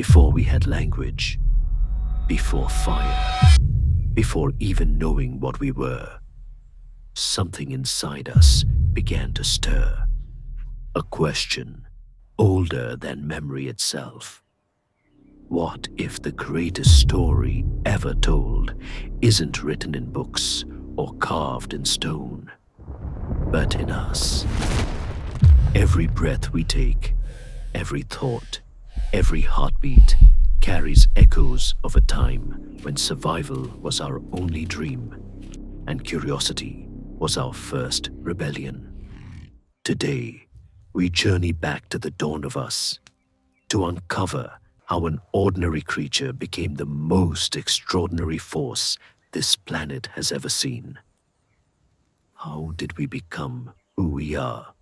before we had language, before fire, before even knowing what we were, something inside us began to stir. A question older than memory itself. What if the greatest story ever told isn't written in books or carved in stone, but in us? Every breath we take, every thought, every heartbeat carries echoes of a time when survival was our only dream and curiosity was our first rebellion. Today, we journey back to the dawn of us to uncover how an ordinary creature became the most extraordinary force this planet has ever seen. How did we become who we are?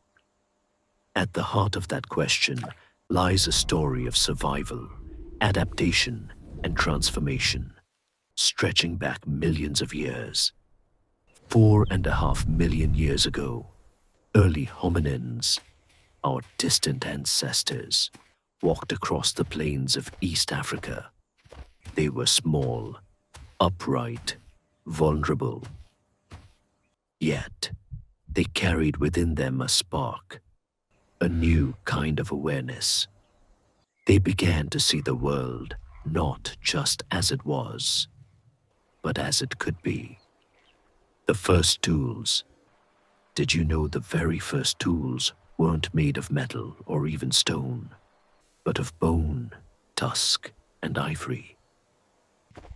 At the heart of that question lies a story of survival, adaptation, and transformation, stretching back millions of years. 4.5 million years ago, early hominins, our distant ancestors, walked across the plains of East Africa. They were small, upright, vulnerable. Yet, they carried within them a spark, a new kind of awareness. They began to see the world not just as it was, but as it could be. The first tools. Did you know the very first tools weren't made of metal or even stone, but of bone, tusk, and ivory?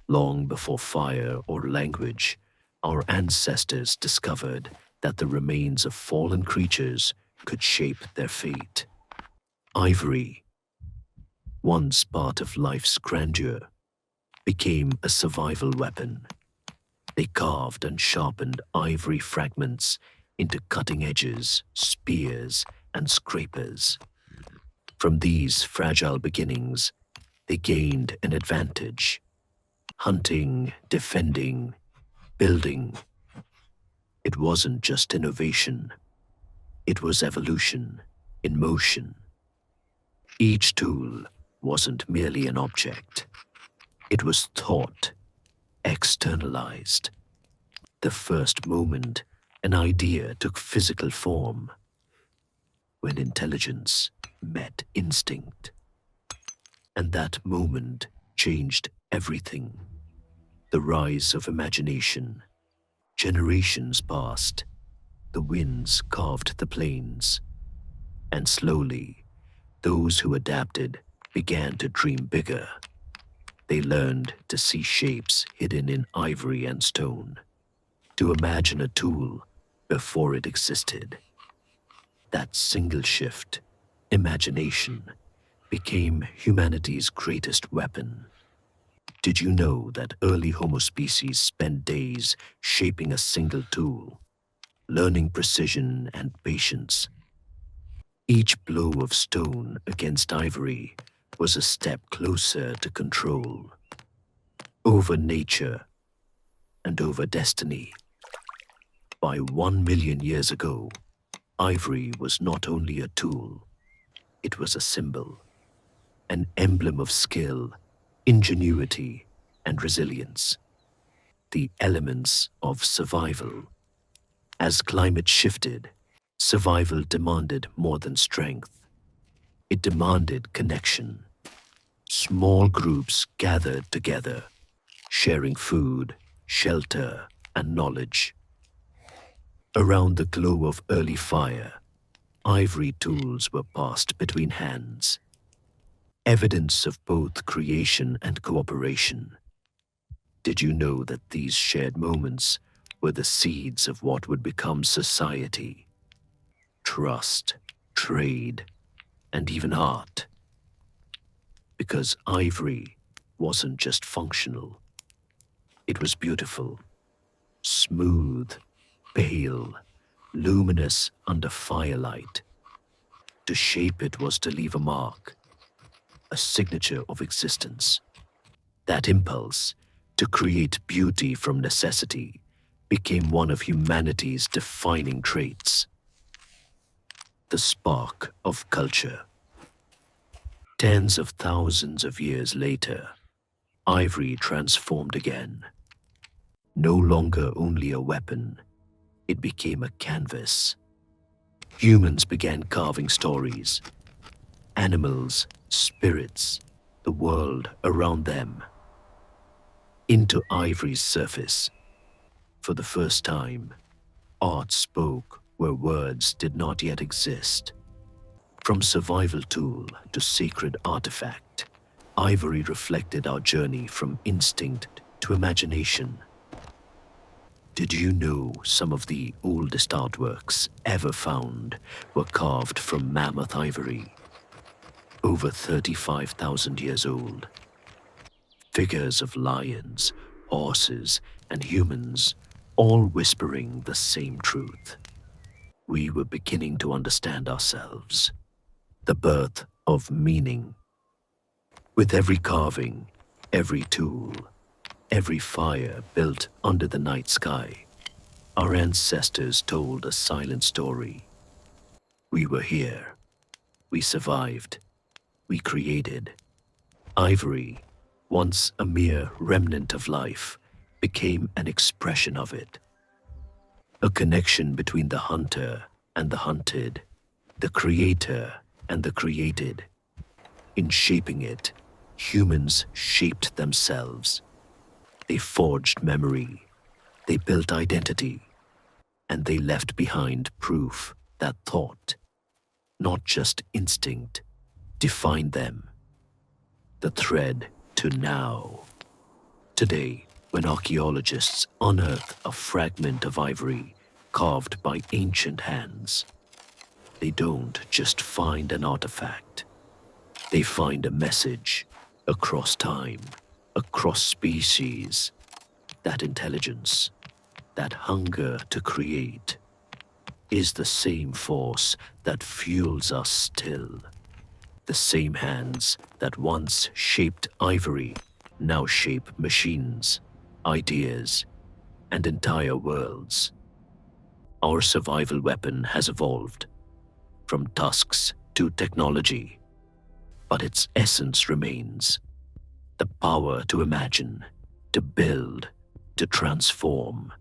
Long before fire or language, our ancestors discovered that the remains of fallen creatures could shape their fate. Ivory, once part of life's grandeur, became a survival weapon. They carved and sharpened ivory fragments into cutting edges, spears, and scrapers. From these fragile beginnings, they gained an advantage. Hunting, defending, building. It wasn't just innovation. It was evolution in motion. Each tool wasn't merely an object. It was thought, externalized. The first moment an idea took physical form, when intelligence met instinct. And that moment changed everything. The rise of imagination. Generations passed. The winds carved the plains. And slowly, those who adapted began to dream bigger. They learned to see shapes hidden in ivory and stone, to imagine a tool before it existed. That single shift, imagination, became humanity's greatest weapon. Did you know that early Homo species spent days shaping a single tool, learning precision and patience? Each blow of stone against ivory was a step closer to control, over nature and over destiny. By 1 million years ago, ivory was not only a tool, it was a symbol, an emblem of skill, ingenuity, and resilience. The elements of survival. As climate shifted, survival demanded more than strength. It demanded connection. Small groups gathered together, sharing food, shelter, and knowledge. Around the glow of early fire, ivory tools were passed between hands, evidence of both creation and cooperation. Did you know that these shared moments were the seeds of what would become society? Trust, trade, and even art. Because ivory wasn't just functional, it was beautiful, smooth, pale, luminous under firelight. To shape it was to leave a mark, a signature of existence. That impulse to create beauty from necessity became one of humanity's defining traits. The spark of culture. Tens of thousands of years later, ivory transformed again. No longer only a weapon, it became a canvas. Humans began carving stories, animals, spirits, the world around them, into ivory's surface. For the first time, art spoke where words did not yet exist. From survival tool to sacred artifact, ivory reflected our journey from instinct to imagination. Did you know some of the oldest artworks ever found were carved from mammoth ivory? Over 35,000 years old. Figures of lions, horses, and humans, all whispering the same truth. We were beginning to understand ourselves. The birth of meaning. With every carving, every tool, every fire built under the night sky, our ancestors told a silent story. We were here. We survived. We created. Ivory, once a mere remnant of life, became an expression of it. A connection between the hunter and the hunted, the creator and the created. In shaping it, humans shaped themselves. They forged memory, they built identity, and they left behind proof that thought, not just instinct, defined them. The thread to now. Today, when archaeologists unearth a fragment of ivory carved by ancient hands, they don't just find an artifact. They find a message across time, across species. That intelligence, that hunger to create, is the same force that fuels us still. The same hands that once shaped ivory now shape machines, ideas, and entire worlds. Our survival weapon has evolved, from tusks to technology, but its essence remains: the power to imagine, to build, to transform.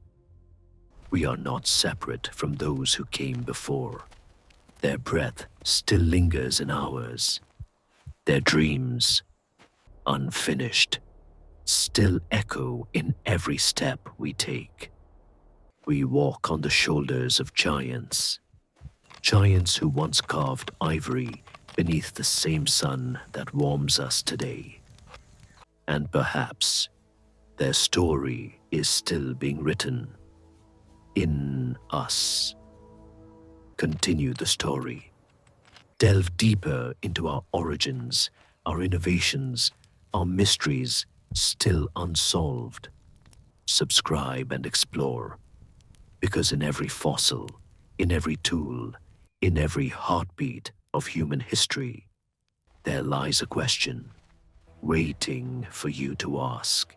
We are not separate from those who came before. Their breath still lingers in ours. Their dreams, unfinished, still echo in every step we take. We walk on the shoulders of giants. Giants who once carved ivory beneath the same sun that warms us today. And perhaps their story is still being written in us. Continue the story. Delve deeper into our origins, our innovations, our mysteries still unsolved. Subscribe and explore, because in every fossil, in every tool, in every heartbeat of human history, there lies a question waiting for you to ask.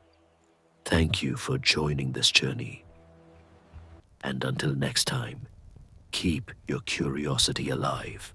Thank you for joining this journey. And until next time, keep your curiosity alive.